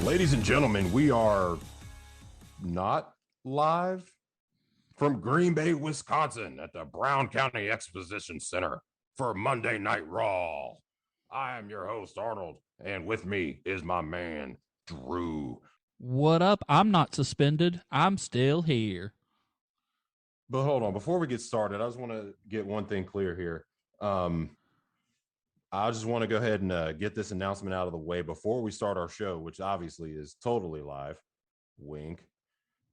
Ladies and gentlemen, we are not live from Green Bay, Wisconsin at the Brown County Exposition Center for Monday Night Raw. I am your host, Arnold, and with me is my man, Drew. What up? I'm not suspended. I'm still here. But hold on, before we get started, I just want to get one thing clear here. I just want to go ahead and get this announcement out of the way before we start our show, which obviously is totally live. Wink.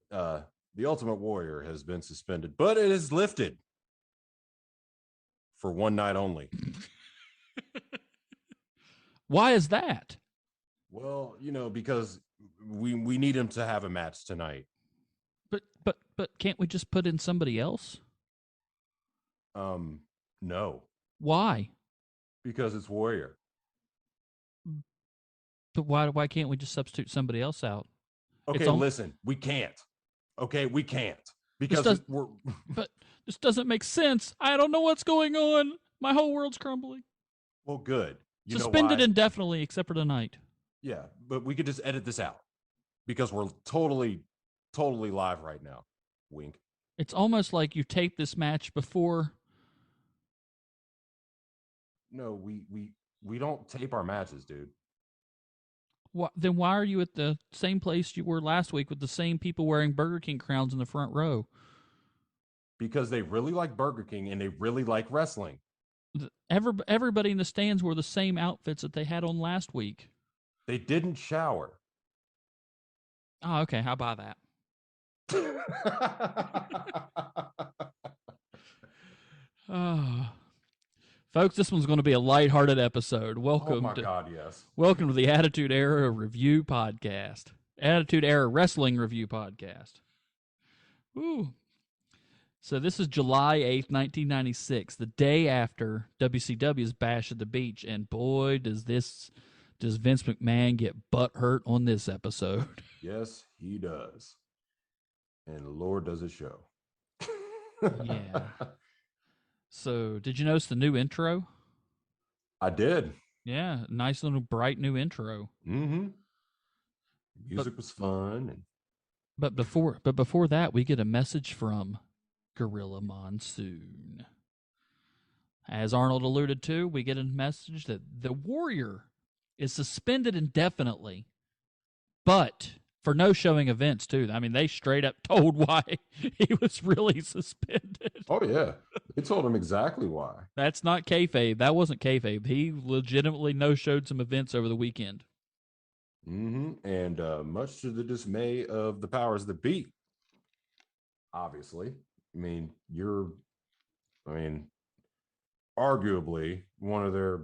The Ultimate Warrior has been suspended, but it is lifted for one night only. Why is that? Well, because we need him to have a match tonight. But can't we just put in somebody else? No. Why? Because it's Warrior. But why can't we just substitute somebody else out? Okay, listen, we can't. Okay, we can't. Because But this doesn't make sense. I don't know what's going on. My whole world's crumbling. Well, good. Suspended indefinitely except for tonight. Yeah, but we could just edit this out because we're totally live right now. Wink. It's almost like you taped this match before. No, we don't tape our matches, dude. Then why are you at the same place you were last week with the same people wearing Burger King crowns in the front row? Because they really like Burger King and they really like wrestling. Everybody in the stands wore the same outfits that they had on last week. They didn't shower. Oh, okay. How about that? Folks, this one's going to be a lighthearted episode. Welcome yes. Welcome to the Attitude Era Review Podcast. Attitude Era Wrestling Review Podcast. Ooh. So this is July 8th, 1996, the day after WCW's Bash at the Beach, and boy, does Vince McMahon get butthurt on this episode. Yes, he does. And Lord does it show. Yeah. So, did you notice the new intro? I did. Yeah, nice little bright new intro. Mm-hmm. Music was fun. But before that, we get a message from Gorilla Monsoon. As Arnold alluded to, we get a message that the Warrior is suspended indefinitely, but for no showing events, too. I mean, they straight up told why he was really suspended. Oh, yeah. They told him exactly why. That's not kayfabe. That wasn't kayfabe. He legitimately no-showed some events over the weekend. Mm-hmm. And much to the dismay of the powers that be, obviously. Arguably one of their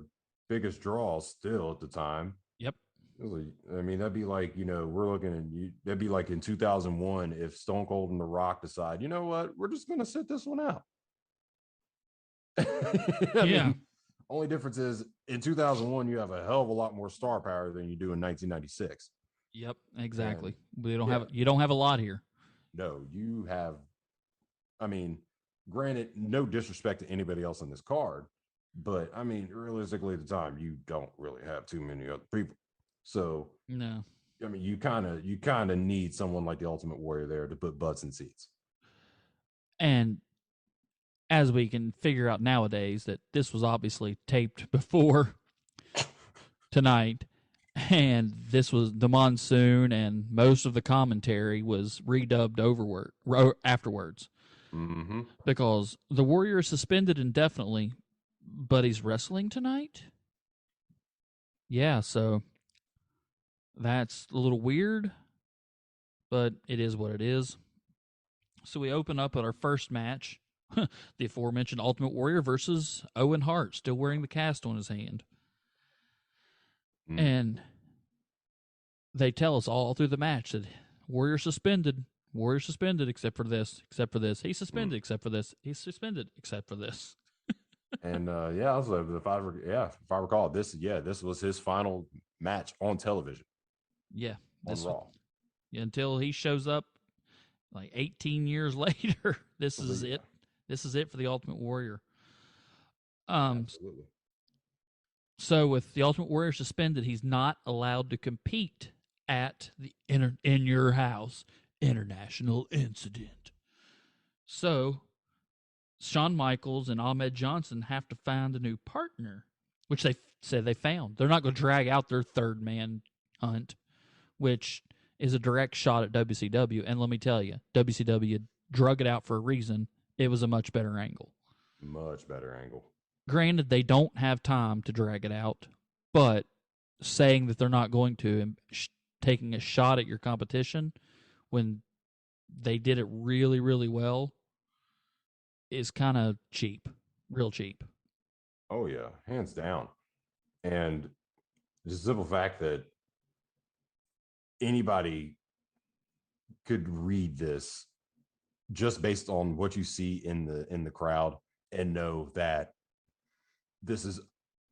biggest draws still at the time. Yep. That'd be like, we're looking at that'd be like in 2001 if Stone Cold and The Rock decide, you know what, we're just going to sit this one out. Only difference is in 2001, you have a hell of a lot more star power than you do in 1996. Yep, exactly. You don't have a lot here. No, you have, granted, no disrespect to anybody else on this card, but realistically at the time, you don't really have too many other people. So no, you kind of need someone like the Ultimate Warrior there to put butts in seats. And as we can figure out nowadays, that this was obviously taped before tonight, and this was the Monsoon, and most of the commentary was redubbed afterwards. Mm-hmm. Because the Warrior is suspended indefinitely, but he's wrestling tonight? Yeah, so that's a little weird, but it is what it is. So we open up at our first match, the aforementioned Ultimate Warrior versus Owen Hart, still wearing the cast on his hand. And they tell us all through the match that Warrior suspended, except for this, He's suspended, except for this. He's suspended, except for this. And if I recall, this was his final match on television. Yeah, on Raw. Until he shows up like 18 years later. This is it. This is it for the Ultimate Warrior. Absolutely. So with the Ultimate Warrior suspended, he's not allowed to compete at the in your house international incident. So Shawn Michaels and Ahmed Johnson have to find a new partner, which they said they found. They're not going to drag out their third man hunt, which is a direct shot at WCW. And let me tell you, WCW drug it out for a reason. It was a much better angle. Much better angle. Granted, they don't have time to drag it out, but saying that they're not going to and taking a shot at your competition when they did it really, really well is kind of cheap, real cheap. Oh, yeah, hands down. And just the simple fact that anybody could read this just based on what you see in the crowd and know that this is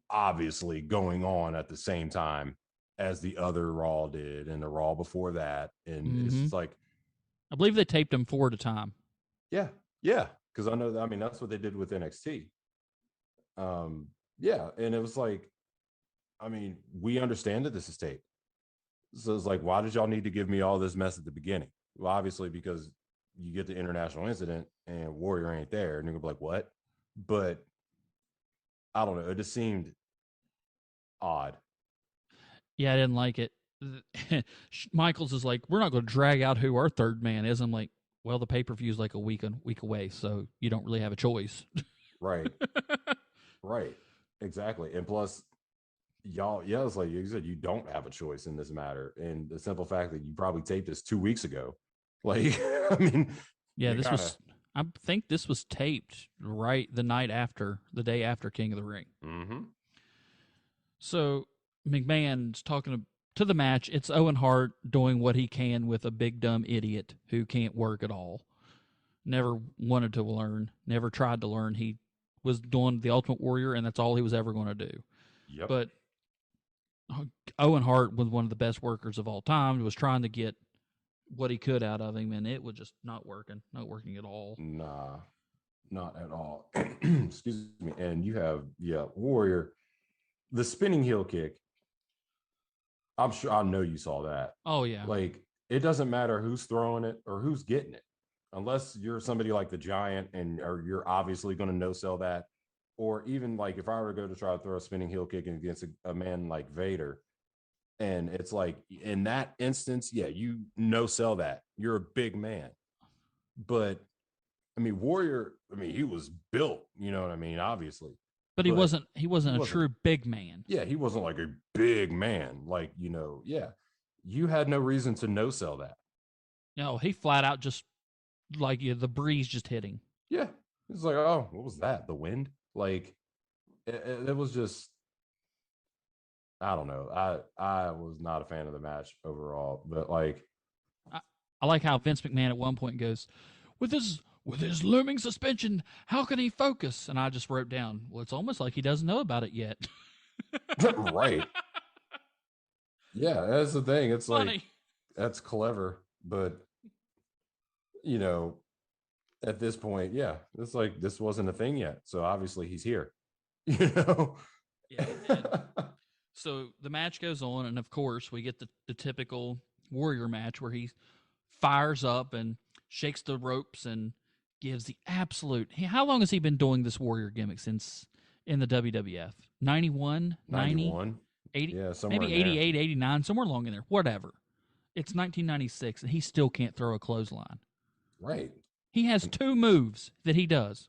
obviously going on at the same time as the other Raw did and the Raw before that. And it's just like, I believe they taped them 4 at a time. Yeah. Because I mean, that's what they did with NXT. Yeah. And it was like, I mean, we understand that this is taped. So it's like, why did y'all need to give me all this mess at the beginning? Well, obviously, because you get the international incident and Warrior ain't there. And you're gonna be like, what? But I don't know. It just seemed odd. Yeah, I didn't like it. Michaels is like, we're not going to drag out who our third man is. I'm like, well, the pay-per-view is like a week away, so you don't really have a choice. Right. Right. Exactly. And plus, y'all, yeah, it's like you said, you don't have a choice in this matter. And the simple fact that you probably taped this 2 weeks ago. Like, I mean, yeah, I think this was taped right the day after King of the Ring. Mm-hmm. So McMahon's talking to the match. It's Owen Hart doing what he can with a big dumb idiot who can't work at all. Never wanted to learn, never tried to learn. He was doing the Ultimate Warrior, and that's all he was ever going to do. Yep. But Owen Hart was one of the best workers of all time. He was trying to get what he could out of him, and it was just not working at all. Nah, not at all. Excuse me. And you have, Warrior, the spinning heel kick. I know you saw that. Oh, yeah. Like, it doesn't matter who's throwing it or who's getting it. Unless you're somebody like the Giant or you're obviously going to no-sell that. Or even like if I were to go to try to throw a spinning heel kick against a man like Vader, and it's like in that instance, yeah, you no-sell that. You're a big man. But, I mean, Warrior, he was built, you know what I mean, obviously. But he wasn't a true big man. Yeah, he wasn't like a big man. Like, you had no reason to no-sell that. No, he flat out just, like, the breeze just hitting. Yeah. It's like, oh, what was that? The wind? Like, it was just, I don't know. I was not a fan of the match overall. But, like, I like how Vince McMahon at one point goes, with his looming suspension, how can he focus? And I just wrote down, well, it's almost like he doesn't know about it yet. Right. Yeah, that's the thing. It's funny. Like, that's clever. But, at this point, yeah, it's like this wasn't a thing yet. So obviously he's here. Yeah, he did. So the match goes on, and of course we get the typical Warrior match where he fires up and shakes the ropes and gives the absolute. How long has he been doing this Warrior gimmick since in the WWF? 91, 90, 80, yeah, somewhere maybe 88, 89, somewhere along in there. Whatever. It's 1996, and he still can't throw a clothesline. Right. He has 2 moves that he does.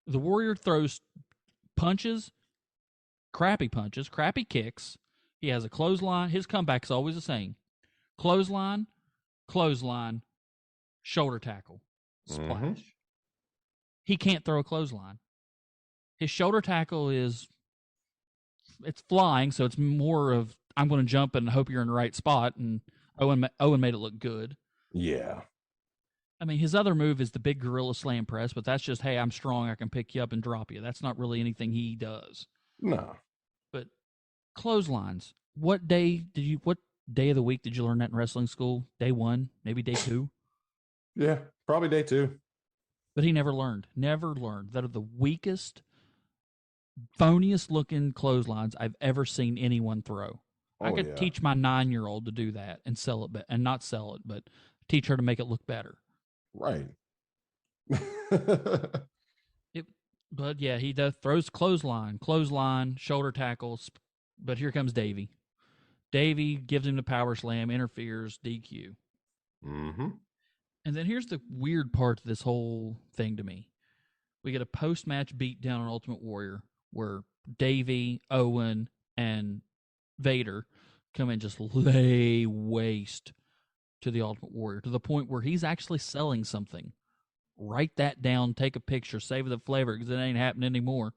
The Warrior throws punches, crappy kicks. He has a clothesline. His comeback is always the same. Clothesline, shoulder tackle, splash. Mm-hmm. He can't throw a clothesline. His shoulder tackle it's flying, so it's more of, I'm going to jump and hope you're in the right spot, and Owen made it look good. Yeah. I mean, his other move is the big gorilla slam press, but that's just, hey, I'm strong, I can pick you up and drop you. That's not really anything he does. No. But clotheslines, what day of the week did you learn that in wrestling school? Day 1, maybe day 2? Yeah, probably day 2. But he never learned. That are the weakest, phoniest looking clotheslines I've ever seen anyone throw. I Oh could yeah. teach my 9-year-old to do that and sell it, and not sell it, but teach her to make it look better. Right. But yeah, he throws clothesline, shoulder tackles. But here comes Davey. Davey gives him the power slam, interferes, DQ. Mm-hmm. And then here's the weird part of this whole thing to me. We get a post-match beatdown on Ultimate Warrior where Davey, Owen, and Vader come and just lay waste to the Ultimate Warrior to the point where he's actually selling something. Write that down, take a picture, save the flavor because it ain't happening anymore.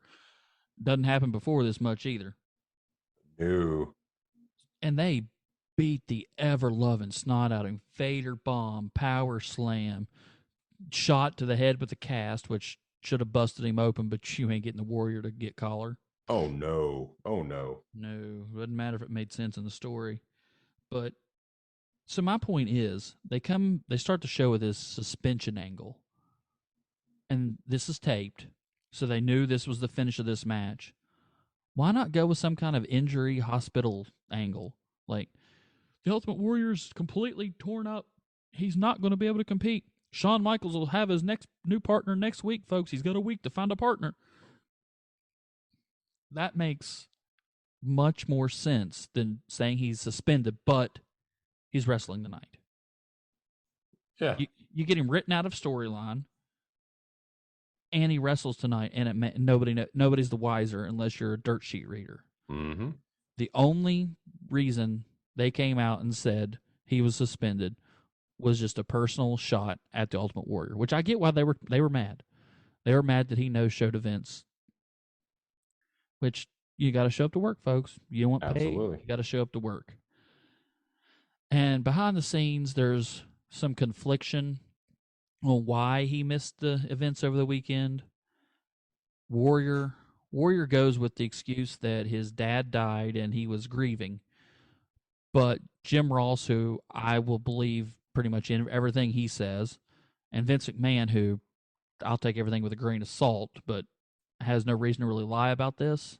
Doesn't happen before this much either. No. And they beat the ever-loving snot out of him. Vader bomb, power slam, shot to the head with the cast, which should have busted him open, but you ain't getting the Warrior to get collar. Oh no. Oh no. No, it doesn't matter if it made sense in the story. But so my point is, they start the show with this suspension angle, and this is taped, so they knew this was the finish of this match. Why not go with some kind of injury hospital angle? Like, the Ultimate Warrior's completely torn up. He's not going to be able to compete. Shawn Michaels will have his next new partner next week, folks. He's got a week to find a partner. That makes much more sense than saying he's suspended, but he's wrestling tonight. Yeah. You get him written out of storyline, and he wrestles tonight, and nobody's the wiser unless you're a dirt sheet reader. Mm-hmm. The only reason they came out and said he was suspended was just a personal shot at the Ultimate Warrior, which I get why they were mad. They were mad that he no-showed events, which you got to show up to work, folks. You don't want pay. Absolutely. You got to show up to work. And behind the scenes, there's some confliction on why he missed the events over the weekend. Warrior goes with the excuse that his dad died and he was grieving. But Jim Ross, who I will believe pretty much in everything he says, and Vince McMahon, who I'll take everything with a grain of salt, but has no reason to really lie about this,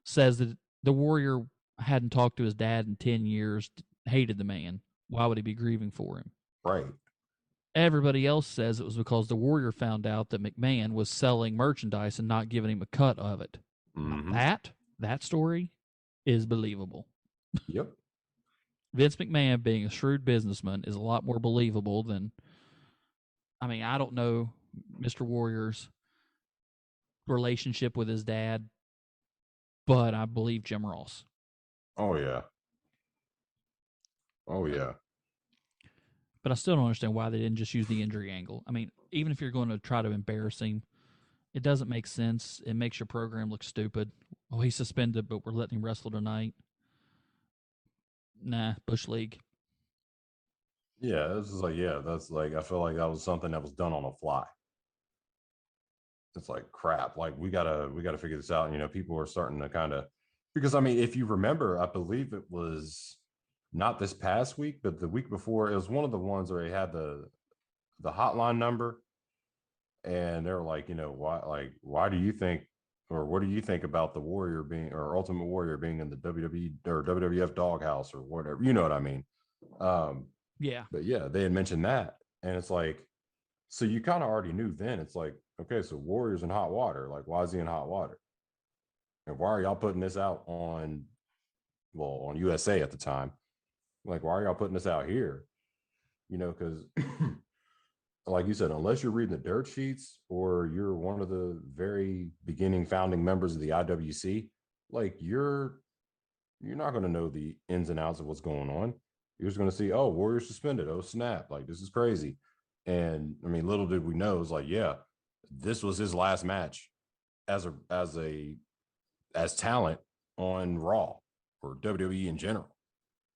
says that the Warrior hadn't talked to his dad in 10 years, hated the man. Why would he be grieving for him? Right. Everybody else says it was because the Warrior found out that McMahon was selling merchandise and not giving him a cut of it. Mm-hmm. That story is believable. Yep. Vince McMahon, being a shrewd businessman, is a lot more believable than... I mean, I don't know Mr. Warrior's relationship with his dad, but I believe Jim Ross. Oh yeah. Oh yeah. But I still don't understand why they didn't just use the injury angle. I mean, even if you're going to try to embarrass him, it doesn't make sense. It makes your program look stupid. Oh, he's suspended, but we're letting him wrestle tonight. Nah, Bush League. Yeah, this is like, yeah, that's like, I feel like that was something that was done on the fly. It's like crap. Like we gotta figure this out. And, people are starting to kind of, because I mean, if you remember, I believe it was not this past week, but the week before, it was one of the ones where he had the hotline number, and they were like, why do you think, or what do you think about the Warrior being, or Ultimate Warrior being in the WWE or WWF doghouse or whatever, you know what I mean? Yeah. But yeah, they had mentioned that, and it's like, so you kind of already knew then. It's like, okay, so Warrior's in hot water. Like, why is he in hot water? And why are y'all putting this out on USA at the time? Like, why are y'all putting this out here? Because like you said, unless you're reading the dirt sheets or you're one of the very beginning founding members of the IWC, like you're not going to know the ins and outs of what's going on. You're just going to see, oh, Warrior suspended. Oh, snap. Like, this is crazy. And I mean, little did we know, it's like, yeah, this was his last match as talent on Raw or WWE in general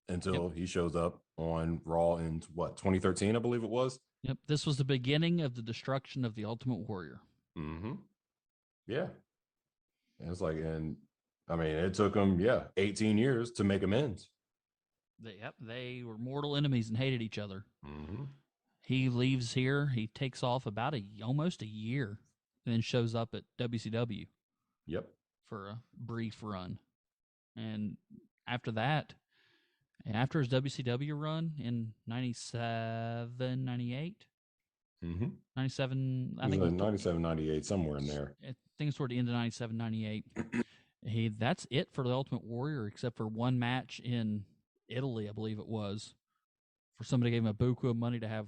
until he shows up on Raw in 2013, I believe it was. Yep. This was the beginning of the destruction of the Ultimate Warrior. Mm-hmm. Yeah. And it's like, and I mean, it took him, 18 years to make amends. They were mortal enemies and hated each other. Mm-hmm. He leaves here. He takes off about almost a year, and then shows up at WCW. Yep. For a brief run, and after that, After his WCW run in 97, 98, Mm-hmm. 97, It was like 97, 98, somewhere in there. I think it's toward the end of 97, 98. That's it for the Ultimate Warrior, except for one match in Italy, I believe it was, for somebody gave him a buku of money to have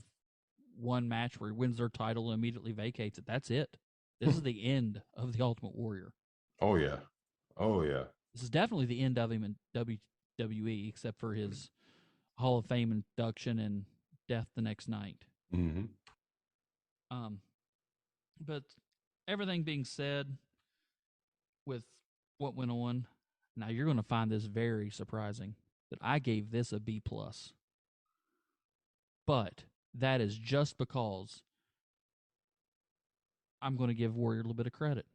one match where he wins their title and immediately vacates it. That's it. This is the end of the Ultimate Warrior. Oh yeah. This is definitely the end of him in WWE, except for his Hall of Fame induction and death the next night. Mm-hmm. But everything being said, with what went on, now you're going to find this very surprising that I gave this a B+. But that is just because I'm going to give Warrior a little bit of credit.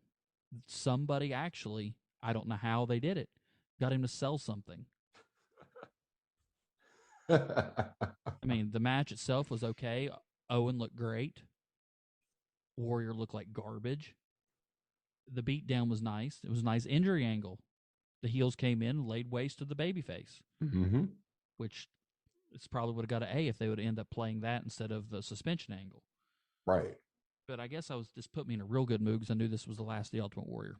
Somebody actually, I don't know how they did it, got him to sell something. I mean, the match itself was okay. Owen looked great. Warrior looked like garbage. The beatdown was nice. It was a nice injury angle. The heels came in and laid waste to the babyface, mm-hmm. which it's probably would have got an A if they would end up playing that instead of the suspension angle. Right. But I guess this put me in a real good mood because I knew this was the last of the Ultimate Warrior.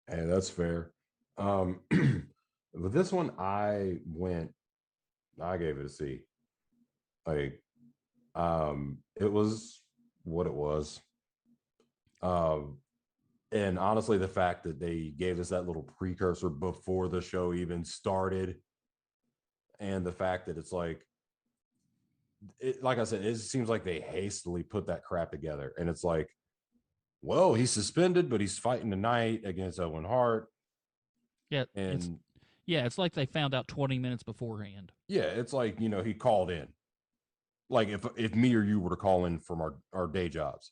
Hey, that's fair. With this one, I gave it a C. Like, it was what it was. And honestly, the fact that they gave us that little precursor before the show even started, and the fact that it's like I said, it seems like they hastily put that crap together. And it's like, well, he's suspended, but he's fighting tonight against Owen Hart. Yeah. And it's like they found out 20 minutes beforehand. Yeah, it's like, he called in. Like if me or you were to call in from our day jobs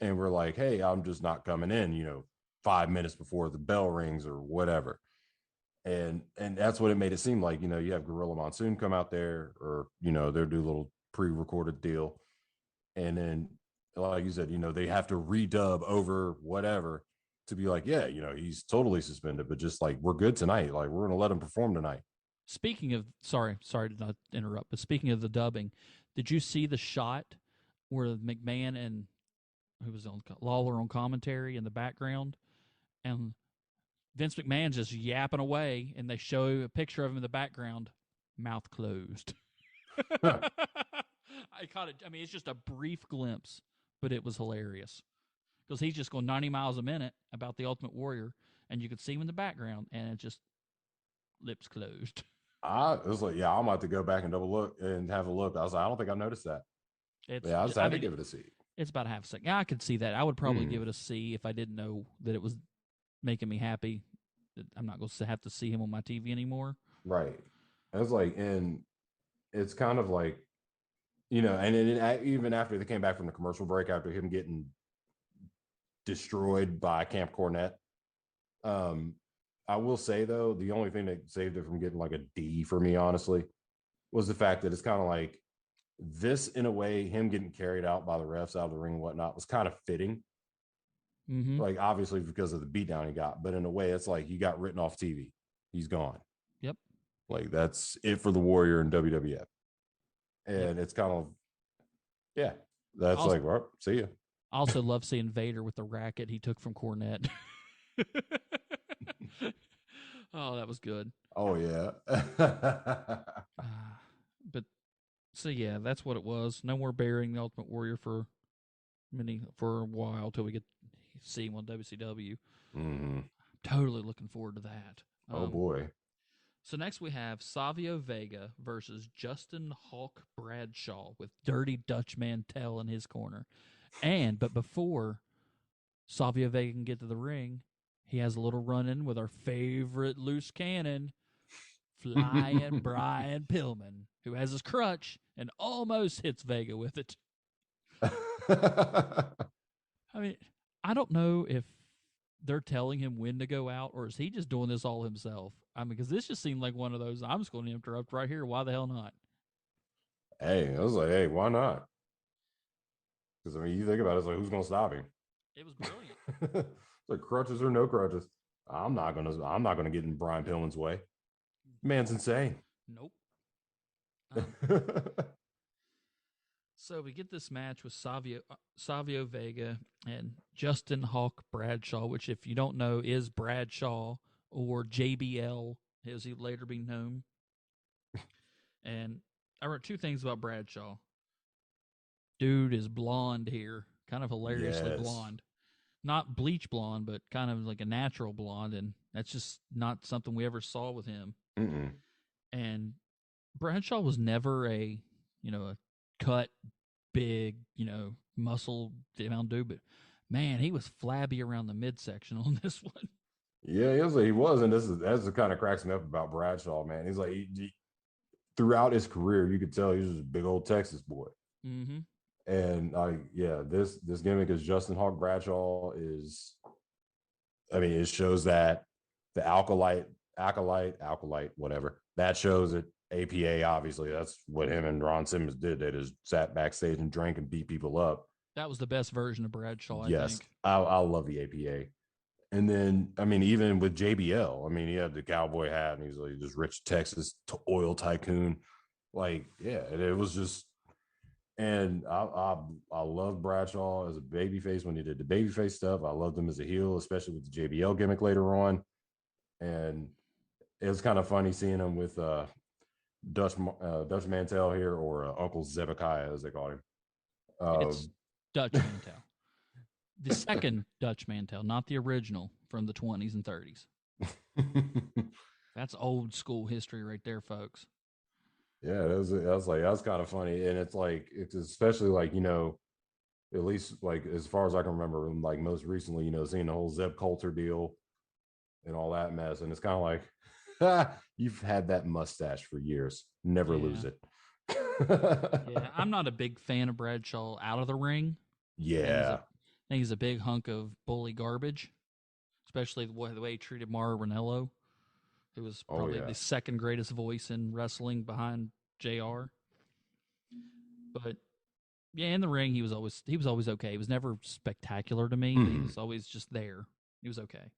and we're like, hey, I'm just not coming in, 5 minutes before the bell rings or whatever. And that's what it made it seem like. You have Gorilla Monsoon come out there, or they'll do a little pre-recorded deal, and then like you said, they have to redub over whatever to be like, yeah, he's totally suspended, but just like, we're good tonight, like we're gonna let him perform tonight. Speaking of, sorry to not interrupt, but speaking of the dubbing, did you see the shot where McMahon and who was on Lawler on commentary in the background, and Vince McMahon's just yapping away, and they show a picture of him in the background, mouth closed. I caught it. I mean, it's just a brief glimpse, but it was hilarious because he's just going 90 miles a minute about the Ultimate Warrior, and you could see him in the background, and it just lips closed. I was like, yeah, I'm about to go back and double look and have a look. I was like, I don't think I noticed that. I had to give it a C. It's about a half a second. I could see that. I would probably give it a C if I didn't know that it was making me happy. That I'm not going to have to see him on my TV anymore. Right. I was like, and it's kind of like, and even after they came back from the commercial break, after him getting destroyed by Camp Cornette, I will say, though, the only thing that saved it from getting like a D for me, honestly, was the fact that it's kind of like this, in a way, him getting carried out by the refs out of the ring and whatnot was kind of fitting. Mm-hmm. Like, obviously, because of the beatdown he got, but in a way, it's like he got written off TV. He's gone. Yep. Like, that's it for the Warrior in WWF. And It's kind of, yeah, that's also, like, well, see ya. I also love seeing Vader with the racket he took from Cornette. Oh, that was good. Oh, yeah. But so, yeah, that's what it was. No more burying the Ultimate Warrior for a while till we get to see him on WCW. Mm-hmm. Totally looking forward to that. Oh, boy. So next we have Savio Vega versus Justin Hawk Bradshaw with Dirty Dutch Mantel in his corner. But before Savio Vega can get to the ring, he has a little run-in with our favorite loose cannon, Flying Brian Pillman, who has his crutch and almost hits Vega with it. I mean, I don't know if they're telling him when to go out, or is he just doing this all himself? I mean, because this just seemed like one of those, I'm just going to interrupt right here. Why the hell not? Hey, I was like, hey, why not? Because, I mean, you think about it, it's like, who's going to stop him? It was brilliant. It's like, crutches or no crutches. I'm not gonna get in Brian Pillman's way. Man's insane. Nope. So we get this match with Savio Vega and Justin Hawk Bradshaw, which, if you don't know, is Bradshaw, or JBL, as he later be known. And I wrote two things about Bradshaw. Dude is blonde here, kind of hilariously blonde. Not bleach blonde, but kind of like a natural blonde, and that's just not something we ever saw with him. Mm-mm. And Bradshaw was never a cut, big, muscle down dude, but man, he was flabby around the midsection on this one. Yeah, he was, and that's the kind of cracks me up about Bradshaw, man. He's like, throughout his career, you could tell he was just a big old Texas boy. Mm-hmm. And this gimmick as Justin Hawk Bradshaw is, it shows that the acolyte, whatever, that shows it. APA, obviously, that's what him and Ron Simmons did. They just sat backstage and drank and beat people up. That was the best version of Bradshaw, I think. I love the APA. And then, even with JBL, he had the cowboy hat, and he's like this rich Texas oil tycoon. It was just, and I love Bradshaw as a babyface when he did the babyface stuff. I loved him as a heel, especially with the JBL gimmick later on. And it was kind of funny seeing him with Dutch Mantel here, or Uncle Zebekiah, as they call him. It's Dutch Mantel. The second Dutch Mantel, not the original from the 20s and 30s. That's old school history right there, folks. Yeah, that's kind of funny. And it's especially at least as far as I can remember, most recently, seeing the whole Zeb Coulter deal and all that mess. And it's kind of like, you've had that mustache for years. Never lose it. Yeah, I'm not a big fan of Bradshaw out of the ring. Yeah. I think he's a big hunk of bully garbage, especially the way he treated Mauro Ranallo, who was probably the second greatest voice in wrestling behind JR. But yeah, in the ring, he was always okay. He was never spectacular to me, but he was always just there. He was okay.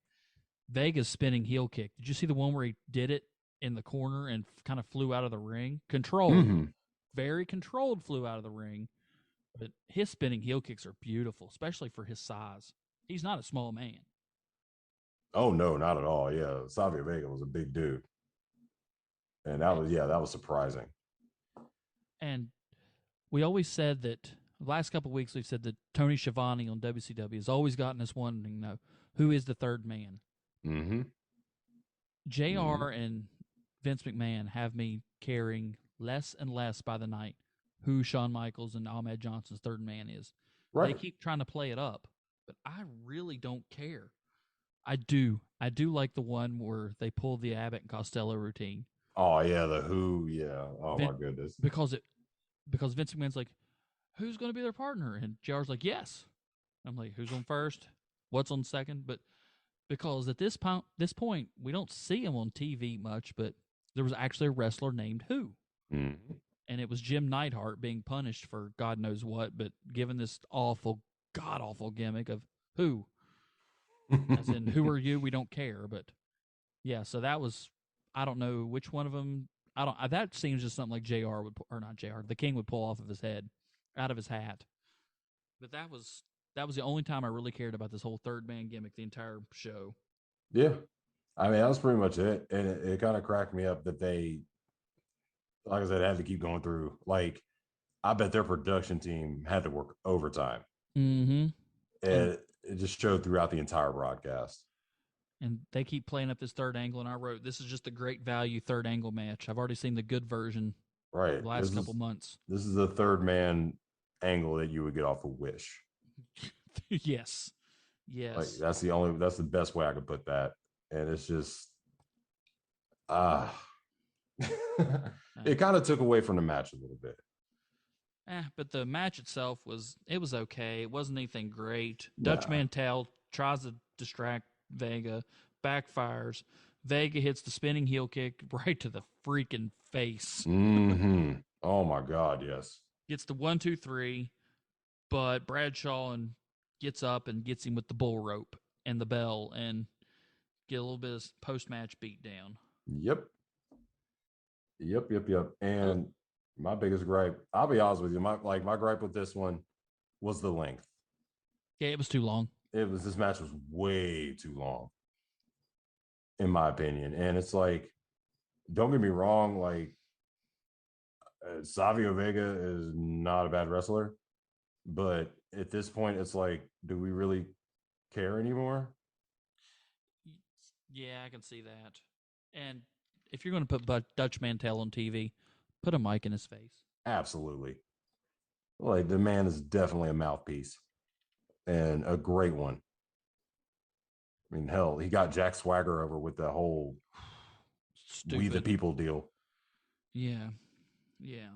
Vega's spinning heel kick. Did you see the one where he did it in the corner and kind of flew out of the ring? Controlled. Very controlled, flew out of the ring. But his spinning heel kicks are beautiful, especially for his size. He's not a small man. Oh, no, not at all. Yeah, Savio Vega was a big dude. And that was surprising. And we always said that, the last couple of weeks we've said that Tony Schiavone on WCW has always gotten us wondering, who is the third man? Mm-hmm. JR and Vince McMahon have me caring less and less by the night who Shawn Michaels and Ahmed Johnson's third man is. Right. They keep trying to play it up, but I really don't care. I do like the one where they pull the Abbott and Costello routine. Oh yeah, the Who, yeah. Oh my goodness. Because Vince McMahon's like, who's going to be their partner? And JR's like, yes. I'm like, who's on first? What's on second? But because at this point, we don't see him on TV much, but there was actually a wrestler named Who. Mm-hmm. And it was Jim Neidhart being punished for God knows what, but given this god-awful gimmick of Who. As in, who are you? We don't care. But yeah, so that was, I don't know which one of them. That seems just something like JR would, or not JR, the King would pull off of his head, out of his hat. But that was the only time I really cared about this whole third man gimmick the entire show. Yeah. That was pretty much it. And it kind of cracked me up that they, like I said, had to keep going through. I bet their production team had to work overtime. Mm-hmm. And it just showed throughout the entire broadcast. And they keep playing up this third angle, and I wrote, this is just a great value third angle match. I've already seen the good version the last couple months. This is the third man angle that you would get off of Wish. Yes. That's the best way I could put that. And it's just, it kind of took away from the match a little bit. But the match itself was okay. It wasn't anything great. Dutch Mantel tries to distract Vega, backfires. Vega hits the spinning heel kick right to the freaking face. Mm-hmm. Oh my God, yes. Gets the 1, 2, 3, but Bradshaw gets up and gets him with the bull rope and the bell and get a little bit of post-match beat down. Yep. And My biggest gripe, I'll be honest with you, my gripe with this one was the length. Yeah, it was too long. This match was way too long, in my opinion. And it's like, don't get me wrong, like Savio Vega is not a bad wrestler, but at this point, it's like, do we really care anymore? Yeah, I can see that. And if you're going to put Dutch Mantel on TV, put a mic in his face. Absolutely. Like the man is definitely a mouthpiece and a great one. I mean, hell, he got Jack Swagger over with the whole Stupid. "We the People" deal. Yeah, yeah.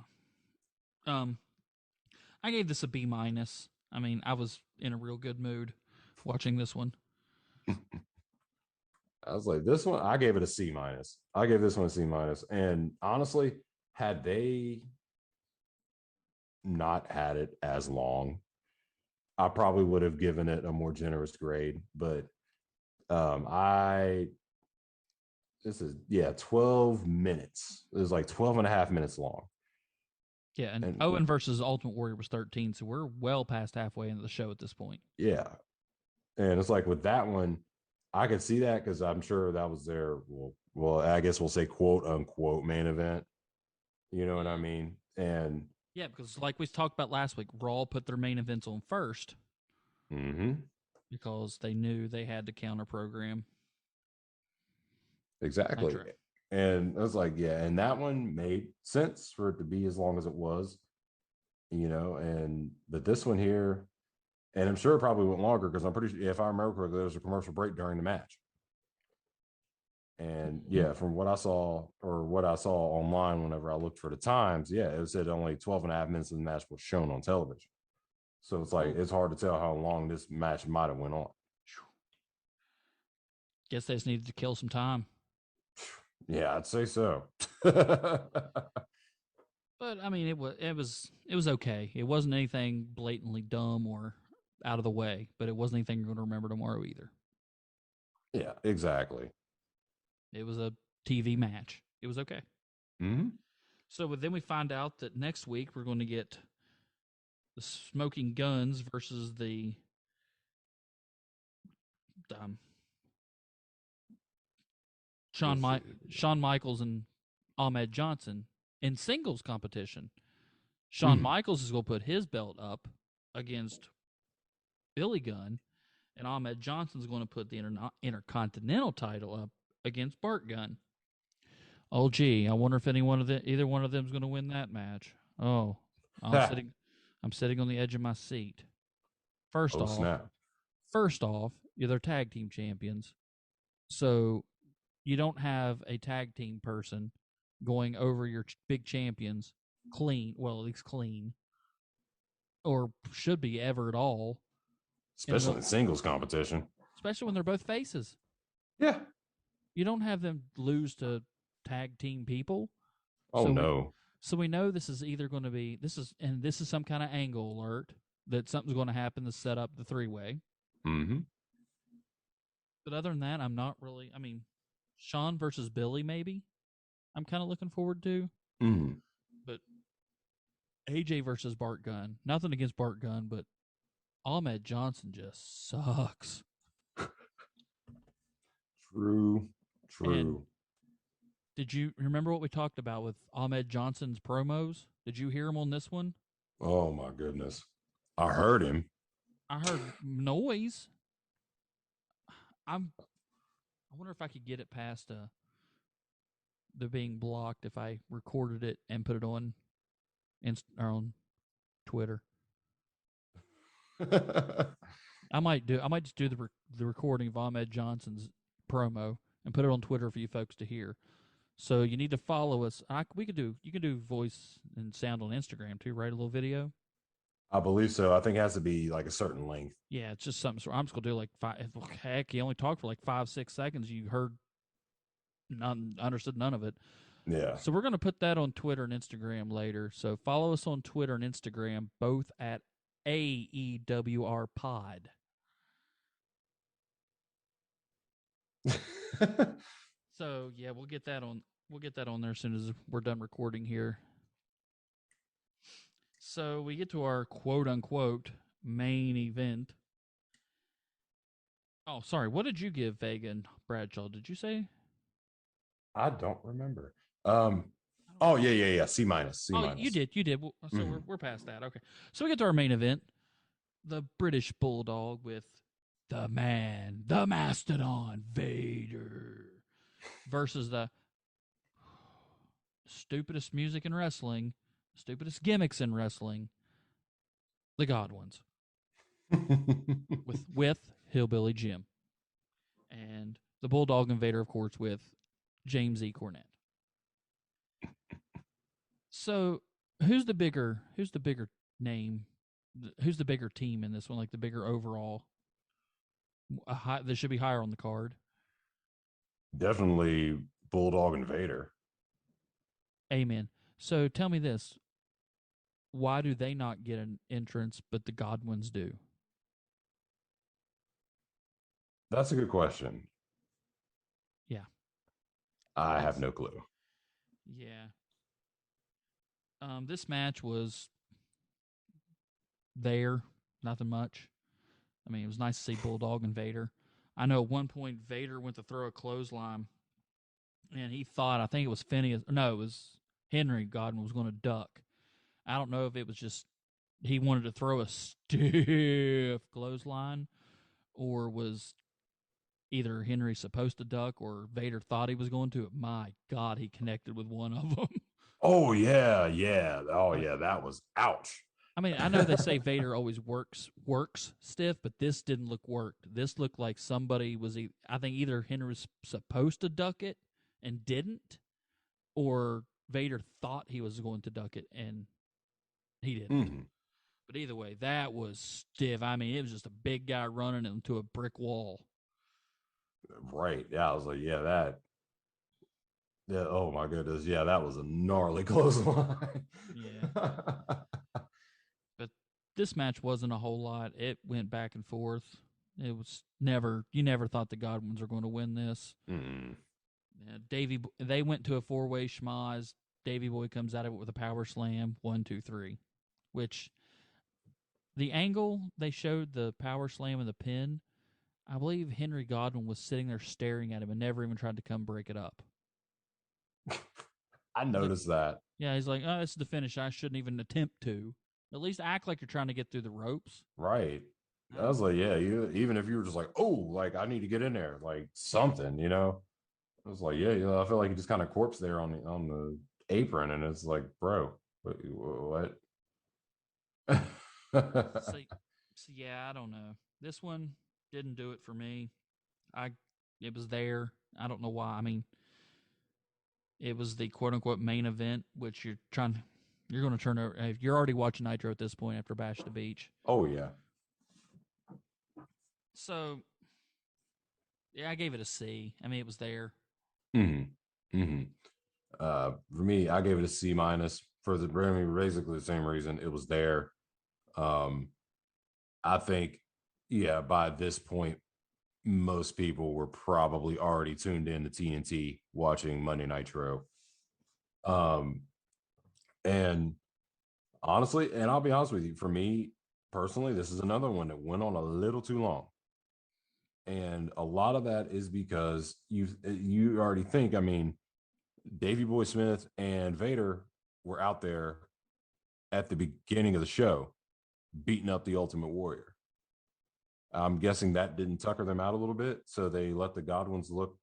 I gave this a B minus. I mean, I was in a real good mood watching this one. I was like, this one, I gave it a C minus. I gave this one a C minus. And honestly, had they not had it as long, I probably would have given it a more generous grade. But I this is 12 minutes. It was like 12 and a half minutes long. Yeah, and Owen versus Ultimate Warrior was 13, so we're well past halfway into the show at this point. Yeah. And it's like with that one, I could see that because I'm sure that was their well, I guess we'll say quote unquote main event. You know what I mean? And yeah, because like we talked about last week, Raw put their main events on first. Because they knew they had to counter program. Exactly. And I was like, yeah, and that one made sense for it to be as long as it was, but this one here, and I'm sure it probably went longer because I'm pretty sure, if I remember correctly, there was a commercial break during the match. And yeah, from what I saw online whenever I looked for the times, yeah, it said only 12 and a half minutes of the match was shown on television. So it's like, it's hard to tell how long this match might have went on. Guess they just needed to kill some time. Yeah, I'd say so. But I mean, it was okay. It wasn't anything blatantly dumb or out of the way, but it wasn't anything you're going to remember tomorrow either. Yeah, exactly. It was a TV match. It was okay. Mm-hmm. So then we find out that next week we're going to get the Smoking Guns versus the Shawn Michaels and Ahmed Johnson in singles competition. Shawn Michaels is going to put his belt up against Billy Gunn, and Ahmed Johnson is going to put the Intercontinental title up against Bart Gunn. Oh, gee, I wonder if either one of them is going to win that match. Oh, I'm sitting on the edge of my seat. First off, they're tag team champions, so you don't have a tag team person going over your big champions clean. Well, at least clean, or should be ever at all. Especially in singles competition. Especially when they're both faces. Yeah. You don't have them lose to tag team people. Oh, no. So we know this is either going to be, this is some kind of angle alert that something's going to happen to set up the three-way. Mm-hmm. But other than that, I'm not really, Shawn versus Billy, maybe, I'm kind of looking forward to. Mm-hmm. But AJ versus Bart Gunn, nothing against Bart Gunn, but Ahmed Johnson just sucks. True. And did you remember what we talked about with Ahmed Johnson's promos? Did you hear him on this one? Oh, my goodness. I heard him. I heard noise. I wonder if I could get it past the being blocked if I recorded it and put it on on Twitter. I might just do the recording of Ahmed Johnson's promo and put it on Twitter for you folks to hear. So you need to follow us. You can do voice and sound on Instagram too, right? A little video. I believe so. I think it has to be like a certain length. Yeah, it's just something. So I'm just gonna do like 5. Heck, he only talked for like 5-6 seconds. You heard understood none of it. Yeah. So we're gonna put that on Twitter and Instagram later. So follow us on Twitter and Instagram, both at AEWR Pod. So yeah, we'll get that on there as soon as we're done recording here. So we get to our quote unquote main event. Oh, sorry. What did you give Vega and Bradshaw? Did you say? I don't remember. Oh yeah. C minus. C Oh, minus. you did. You did. So we're past that. Okay. So we get to our main event. The British Bulldog with the man, the mastodon, Vader, versus the stupidest music in wrestling, stupidest gimmicks in wrestling, the Godwins, with Hillbilly Jim, and the Bulldog and Vader, of course, with James E. Cornette. So, who's the bigger name? Who's the bigger team in this one? Like the bigger overall? That should be higher on the card. Definitely Bulldog and Vader. Amen. So tell me this: why do they not get an entrance, but the Godwins do? That's a good question. Yeah, I have no clue. Yeah. This match was there, nothing much. I mean, it was nice to see Bulldog and Vader. I know at one point Vader went to throw a clothesline, and he thought, I think it was Phineas. No, it was Henry Godwin was going to duck. I don't know if it was just he wanted to throw a stiff clothesline, or was either Henry supposed to duck or Vader thought he was going to. My God, he connected with one of them. Oh yeah. Oh yeah, that was ouch. I mean, I know they say Vader always works stiff, but this didn't look worked. This looked like somebody was, I think either Henry was supposed to duck it and didn't, or Vader thought he was going to duck it and he didn't. But either way, that was stiff. I mean, it was just a big guy running into a brick wall. Right. Yeah, I was like, yeah, oh my goodness. Yeah, that was a gnarly clothesline. Yeah. But this match wasn't a whole lot. It went back and forth. It was you never thought the Godwins were going to win this. They went to a 4-way schmoz. Davey Boy comes out of it with a power slam, 1, 2, 3, which the angle they showed the power slam and the pin, I believe Henry Godwin was sitting there staring at him and never even tried to come break it up. I noticed that. Yeah, he's like, oh, this is the finish. I shouldn't even attempt to. At least act like you're trying to get through the ropes. Right. I was like, yeah, even if you were just like, oh, like I need to get in there, like something, you know. I was like, yeah, I feel like he just kind of corpse there on the apron, and it's like, bro, what? so yeah, I don't know. This one didn't do it for me. It was there. I don't know why. I mean, it was the quote unquote main event, which you're going to turn over. If you're already watching Nitro at this point after Bash the Beach. Oh yeah. So yeah, I gave it a C. I mean, it was there. For me, I gave it a C minus for basically the same reason. It was there. I think, yeah, by this point, most people were probably already tuned in to TNT watching Monday Nitro. And honestly, and I'll be honest with you, for me personally, this is another one that went on a little too long. And a lot of that is because you already think, I mean, Davey Boy Smith and Vader were out there at the beginning of the show beating up the Ultimate Warrior. I'm guessing that didn't tucker them out a little bit, so they let the Godwins look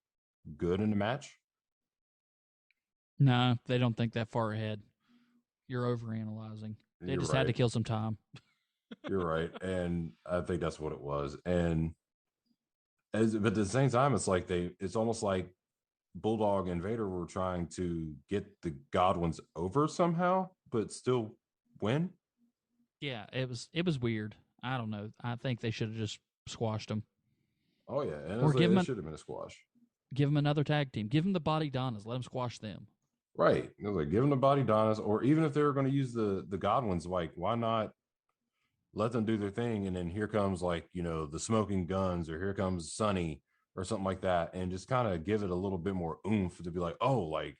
good in the match. No, they don't think that far ahead. You're overanalyzing. They just had to kill some time. You're right, and I think that's what it was. But at the same time, it's almost like Bulldog and Vader were trying to get the Godwins over somehow, but still win. Yeah, it was weird. I don't know. I think they should have just squashed them. Oh yeah, and or it should have been a squash. Give them another tag team. Give them the Body Donnas. Let them squash them. Right. It was like give them the Body Donnas, or even if they were going to use the Godwins, like why not let them do their thing, and then here comes the Smoking Guns, or here comes Sonny, or something like that, and just kind of give it a little bit more oomph to be like, oh, like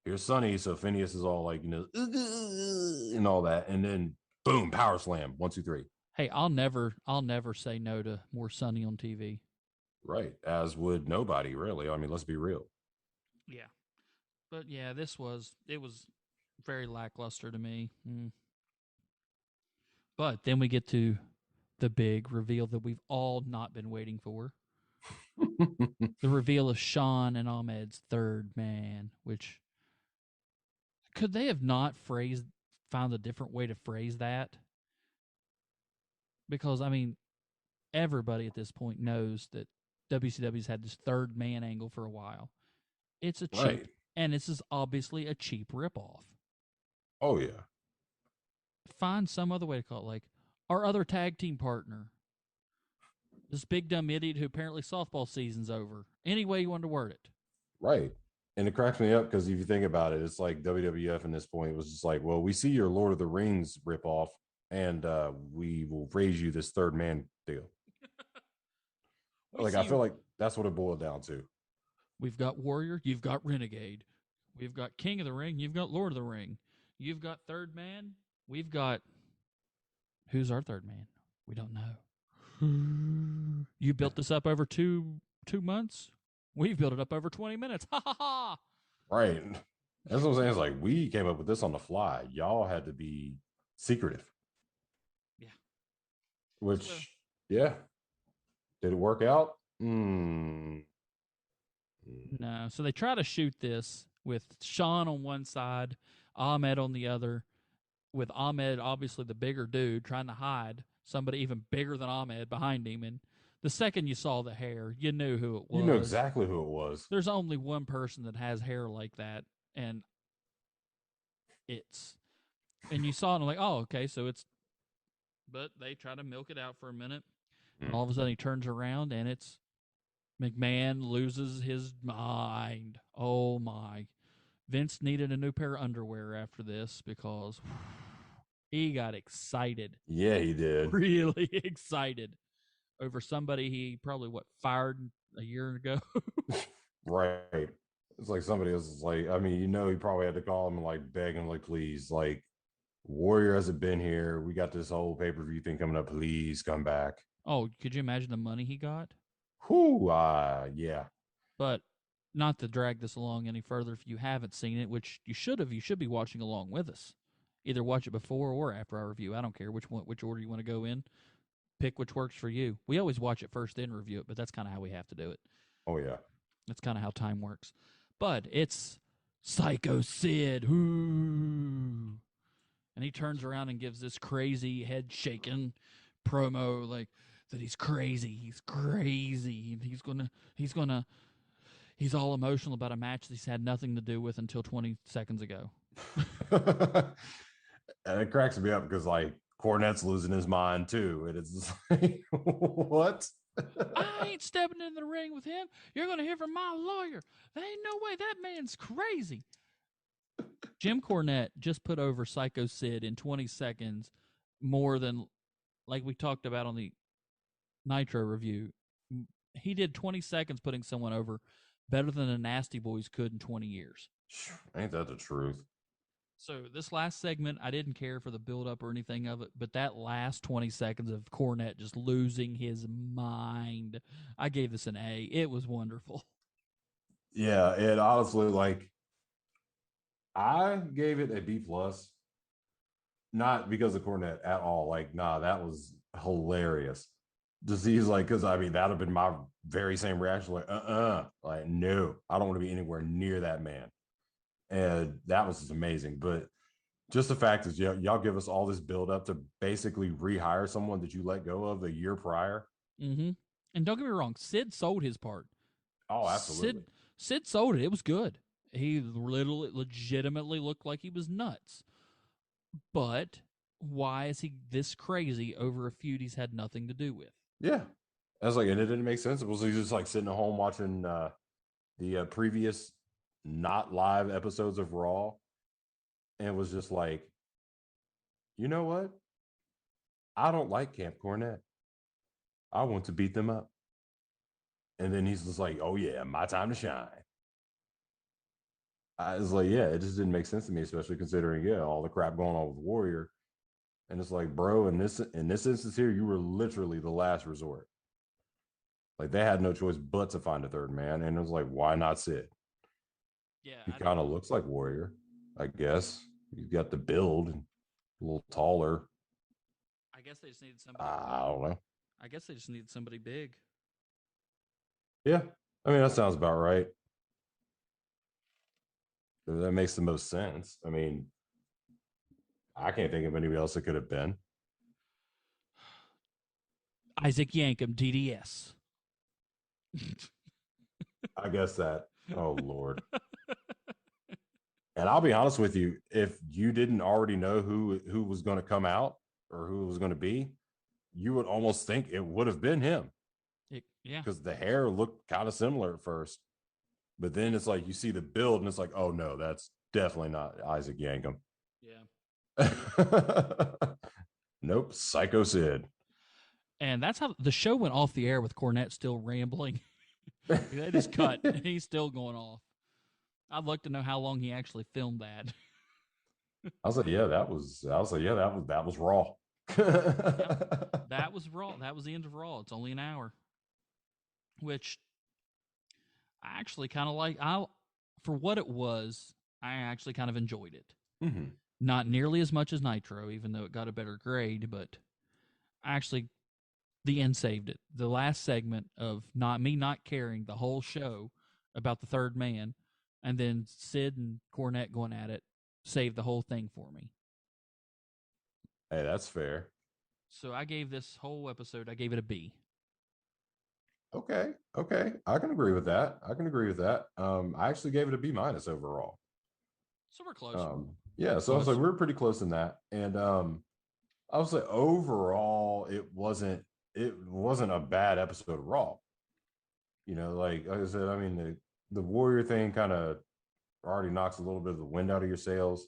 here's Sonny, so Phineas is all like, and all that, and then boom, power slam, 1, 2, 3. Hey, I'll never say no to more Sunny on TV. Right, as would nobody really. I mean, let's be real. Yeah, but yeah, it was very lackluster to me. But then we get to the big reveal that we've all not been waiting for. The reveal of Sean and Ahmed's third man, which could they have not found a different way to phrase that? Because, I mean, everybody at this point knows that WCW's had this third man angle for a while. It's a cheap, Right. and this is obviously a cheap ripoff. Oh, yeah. Find some other way to call it, like our other tag team partner. This big dumb idiot who apparently softball season's over. Any way you want to word it. Right. And it cracks me up because if you think about it, it's like WWF in this point was just like, well, we see your Lord of the Rings ripoff, and we will raise you this third man deal. I feel like that's what it boiled down to. We've got Warrior, you've got Renegade. We've got King of the Ring, you've got Lord of the Ring. You've got third man, we've got... Who's our third man? We don't know. You built this up over two months? We've built it up over 20 minutes. Ha ha ha! Right. That's what I'm saying. It's like we came up with this on the fly. Y'all had to be secretive. Yeah. Which, yeah. Did it work out? No. So they try to shoot this with Sean on one side, Ahmed on the other, with Ahmed, obviously the bigger dude, trying to hide somebody even bigger than Ahmed behind him. And the second you saw the hair, you knew who it was. You know exactly who it was. There's only one person that has hair like that, and you saw it and like, oh, okay, so it's... But they try to milk it out for a minute. And all of a sudden he turns around and it's McMahon loses his mind. Oh, my. Vince needed a new pair of underwear after this because he got excited. Yeah, he did. Really excited over somebody he probably, fired a year ago? Right. It's like somebody else is like, I mean, he probably had to call him and like beg him, like, please, like, Warrior hasn't been here. We got this whole pay-per-view thing coming up. Please come back. Oh, could you imagine the money he got? Whew, yeah. But not to drag this along any further, if you haven't seen it, which you should be watching along with us. Either watch it before or after our review. I don't care which order you want to go in. Pick which works for you. We always watch it first, then review it, but that's kind of how we have to do it. Oh, yeah. That's kind of how time works. But it's Psycho Sid. Ooh. And he turns around and gives this crazy head-shaking promo, like, that he's crazy. He's crazy. He's all emotional about a match that he's had nothing to do with until 20 seconds ago. And it cracks me up because, like, Cornette's losing his mind, too. And it's just like, what? I ain't stepping in the ring with him. You're going to hear from my lawyer. There ain't no way. That man's crazy. Jim Cornette just put over Psycho Sid in 20 seconds more than, like we talked about on the Nitro review. He did 20 seconds putting someone over better than the Nasty Boys could in 20 years. Ain't that the truth? So this last segment, I didn't care for the build-up or anything of it, but that last 20 seconds of Cornette just losing his mind, I gave this an A. It was wonderful. Yeah, it honestly, like, I gave it a B+. Not because of Cornette at all. Like, nah, that was hilarious. Just he's like, because I mean, that would have been my very same reaction. Like, like, no, I don't want to be anywhere near that man. And that was just amazing. But just the fact is, y'all give us all this build up to basically rehire someone that you let go of a year prior. Mm-hmm. And don't get me wrong, Sid sold his part. Oh, absolutely. Sid sold it. It was good. He legitimately looked like he was nuts. But why is he this crazy over a feud he's had nothing to do with? Yeah. I was like, and it didn't make sense. It was just like sitting at home watching the previous not live episodes of Raw. And it was just like, you know what? I don't like Camp Cornette. I want to beat them up. And then he's just like, oh, yeah, my time to shine. I was like, yeah, it just didn't make sense to me, especially considering, yeah, all the crap going on with Warrior. And it's like, bro, in this instance here, you were literally the last resort. Like they had no choice but to find a third man. And it was like, why not Sid? Yeah, He I didn't. kind of looks like Warrior, I guess. He's got the build, a little taller. I guess they just needed somebody. I don't know. I guess they just needed somebody big. Yeah. I mean, that sounds about right. That makes the most sense. I mean, I can't think of anybody else it could have been. Isaac Yankem, DDS. I guess that. Oh Lord. And I'll be honest with you, if you didn't already know who was going to come out or who it was going to be, you would almost think it would have been him Yeah. because the hair looked kind of similar at first. But then it's like you see the build and it's like, oh no, that's definitely not Isaac Yankem. Yeah. Nope, Psycho Sid. And that's how the show went off the air with Cornette still rambling. They just cut. He's still going off. I'd like to know how long he actually filmed that. I was like, yeah, that was. I was like, yeah, that was raw. That was Raw. That was the end of Raw. It's only an hour, which I actually kind of like. For what it was, I actually kind of enjoyed it. Mm-hmm. Not nearly as much as Nitro, even though it got a better grade, but actually the end saved it. The last segment of not caring the whole show about the third man, and then Sid and Cornette going at it, saved the whole thing for me. Hey, that's fair. So I gave this whole episode, I gave it a B. Okay, I can agree with that. I can agree with that. I actually gave it a B minus overall. So we're close. Yeah, so I was like, we were pretty close in that, and I was like, overall, it wasn't a bad episode of Raw. Like I said, I mean, the Warrior thing kind of already knocks a little bit of the wind out of your sails,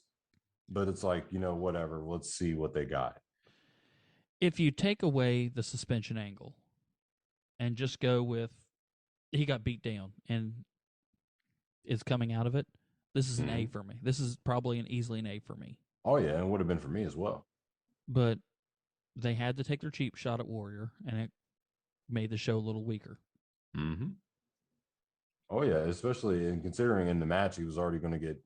but it's like, whatever. Let's see what they got. If you take away the suspension angle and just go with he got beat down and is coming out of it, this is an A for me. This is probably easily an A for me. Oh yeah, and it would have been for me as well. But they had to take their cheap shot at Warrior, and it made the show a little weaker. Mm-hmm. Oh yeah, especially in considering in the match he was already going to get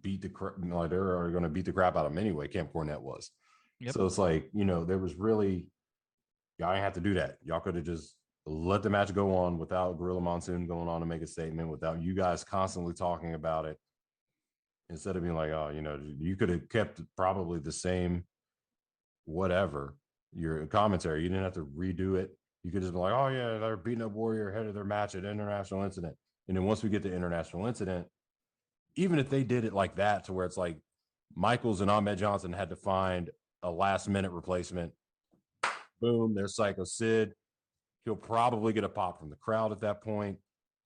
beat the crap. Like they were already going to beat the crap out of him anyway. Camp Cornette was. Yep. So it's like, there was really, y'all didn't have to do that. Y'all could have just let the match go on without Gorilla Monsoon going on to make a statement, without you guys constantly talking about it. Instead of being like, oh, you could have kept probably the same whatever, your commentary. You didn't have to redo it. You could just be like, oh yeah, they're beating up Warrior ahead of their match at International Incident. And then once we get to International Incident, even if they did it like that, to where it's like Michaels and Ahmed Johnson had to find a last minute replacement. Boom, there's Psycho Sid. He'll probably get a pop from the crowd at that point.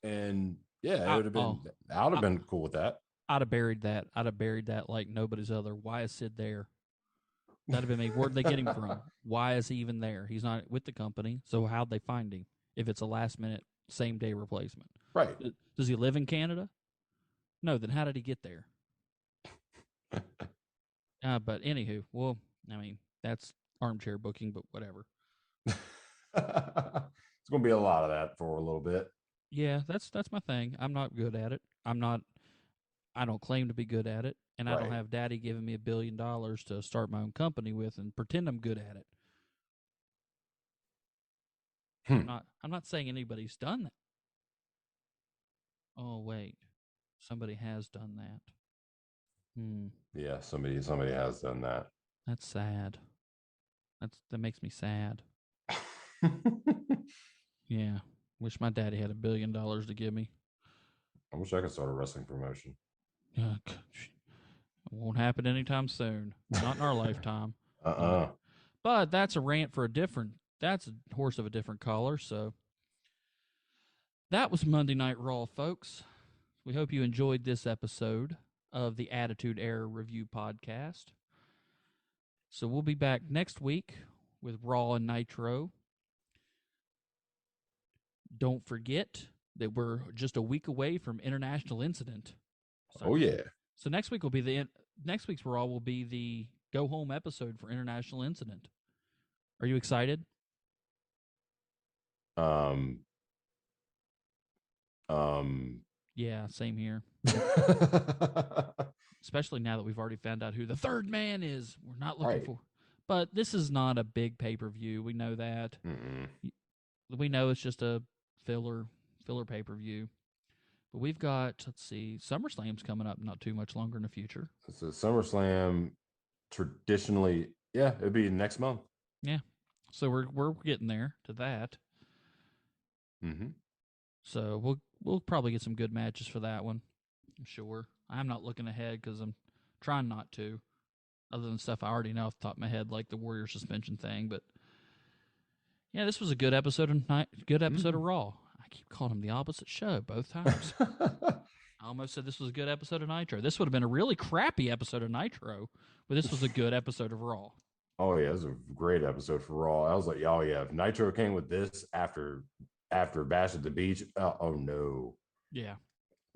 And yeah, it would have been, I would have been cool with that. I'd have buried that. I'd have buried that like nobody's other. Why is Sid there? That'd have been me. Where'd they get him from? Why is he even there? He's not with the company. So how'd they find him if it's a last minute, same day replacement? Right. Does he live in Canada? No, then how did he get there? But anywho, well, I mean, that's armchair booking, but whatever. It's going to be a lot of that for a little bit. Yeah, that's my thing. I'm not good at it. I don't claim to be good at it, and right. I don't have Daddy giving me $1 billion to start my own company with and pretend I'm good at it. I'm not saying anybody's done that. Oh wait, somebody has done that. Yeah, somebody has done that. That's sad. That makes me sad. Yeah, wish my daddy had $1 billion to give me. I wish I could start a wrestling promotion. It won't happen anytime soon. Not in our lifetime. But that's a rant for that's a horse of a different color. So that was Monday Night Raw, folks. We hope you enjoyed this episode of the Attitude Era Review Podcast. So we'll be back next week with Raw and Nitro. Don't forget that we're just a week away from International Incident. So, Oh yeah. So next week will be next week's Raw will be the go home episode for International Incident. Are you excited? Um. Yeah, same here. Especially now that we've already found out who the third man is. We're not looking for. But this is not a big pay-per-view. We know that. Mm-mm. We know it's just a filler pay-per-view. But we've got, let's see, SummerSlam's coming up not too much longer in the future. So SummerSlam traditionally, yeah, it'd be next month. Yeah. So we're getting there to that. Mm-hmm. So we'll probably get some good matches for that one. I'm sure. I'm not looking ahead because I'm trying not to, other than stuff I already know off the top of my head, like the Warrior suspension thing. But yeah, this was a good episode of of Raw. I keep calling him the opposite show both times. I almost said this was a good episode of Nitro. This would have been a really crappy episode of Nitro, but this was a good episode of Raw. Oh yeah, it was a great episode for Raw. I was like, oh yeah, if Nitro came with this after Bash at the Beach, oh no. Yeah.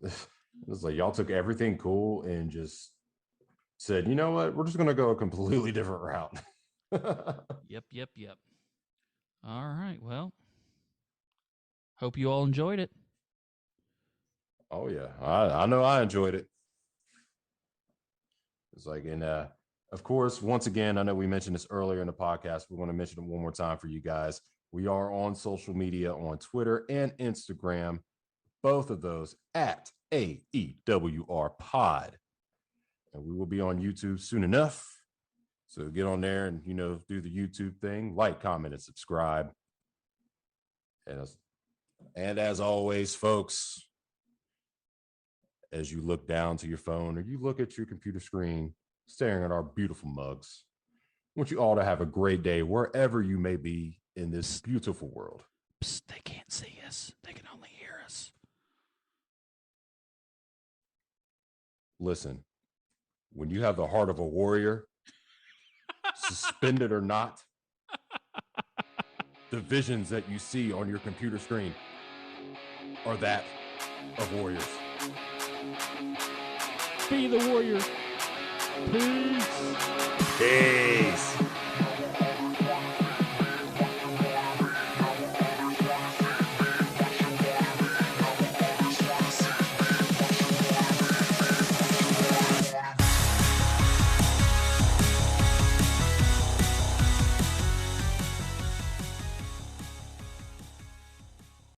It was like y'all took everything cool and just said, you know what, we're just gonna go a completely different route. Yep. All right, well, hope you all enjoyed it. Oh yeah, I know I enjoyed it. It's like, and of course, once again, I know we mentioned this earlier in the podcast. We want to mention it one more time for you guys. We are on social media on Twitter and Instagram, both of those at AEWR Pod. And we will be on YouTube soon enough. So get on there and, do the YouTube thing, like, comment, and subscribe. And as always, folks, as you look down to your phone or you look at your computer screen, staring at our beautiful mugs, I want you all to have a great day wherever you may be in this beautiful world. Psst, they can't see us. They can only hear us. Listen, when you have the heart of a warrior, suspended or not, the visions that you see on your computer screen are that of warriors. Be the warrior. Peace. Hey.